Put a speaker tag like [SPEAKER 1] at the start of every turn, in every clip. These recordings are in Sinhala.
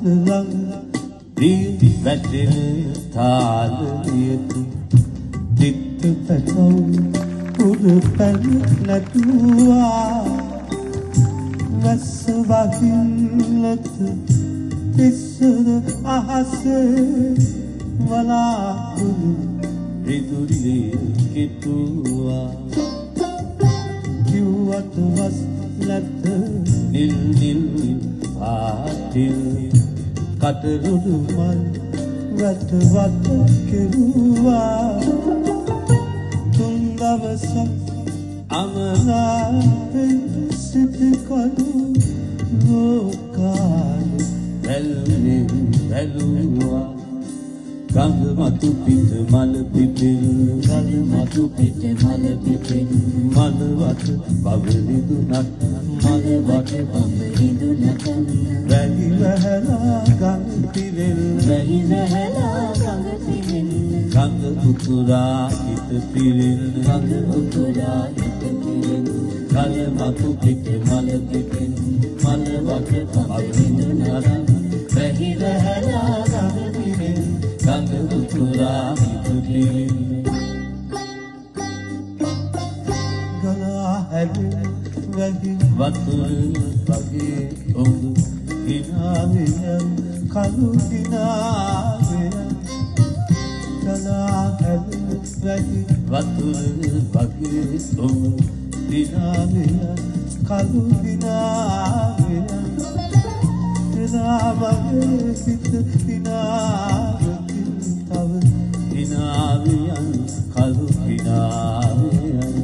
[SPEAKER 1] ලං දී වැටෙන තාලයට දිත්ත පැටව උඩ පැන නැතුවා වැස්ස වහින්නට ඉස්සර අහසේ වලාකුළු රිදුරියේ කිතුවා කිව්වට වස් නැත නිල් නිල් පාටිල් කටරුඩු මල් වැට වට කෙරුවා තුන් දවසක් අමනාපෙන් සිටි කඩු ලෝකාල වැල්ලෙන් වැළුවා ගඟ මතු පිට මල පිපෙන ගඟ මතු පිට මල පිපෙන මල වට බබලිදුනක් මල වට බබලිදුනක් වැහි වැහලා ගඟ පිරෙල් වැහි වැහලා ගඟ පිරෙල් ගඟ උතුරා හිත පිරෙල් ගඟ උතුරා හිත පිරෙල් ගල මතු පිට මල පිපෙන මල වට බබලිදුනක් වැහි වැහලා ගඟ පිරෙල් ගඟ උතුරා හිත පිරෙල් ගලා හැදෙන වැහි වතුර වගේ ඔබ හිනාවෙන් කළු දිනාවෙන් ගලා හැදෙන වැහි වතුර වගේ ඔබ හිනාවෙන් කළු දිනාවෙන් දිනාවගේ සිත දිනාවකින් තව දිනාවෙන් කළු දිනාවෙන්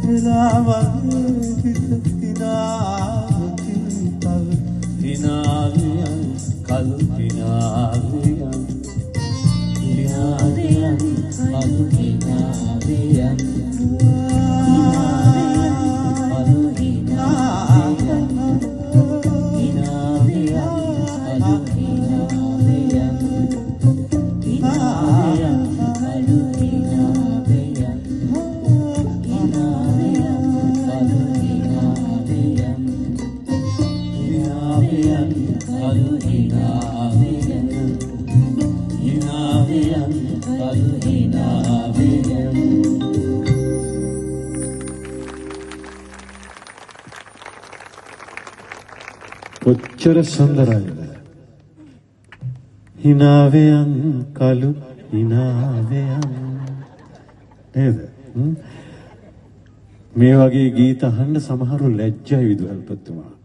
[SPEAKER 1] දිනාවගේ සිත දිනාවකින් තව දිනාවෙන් කළු දිනාවෙන් දිනාවෙන් කළු දිනාවෙන්
[SPEAKER 2] කොච්චර සුන්දරයිද හිනාවයන් කළු හිනාවයන් නේද මේ වගේ ගීත අහන්න සමහරු ලැජ්ජයි විදුහල්පතිතුමා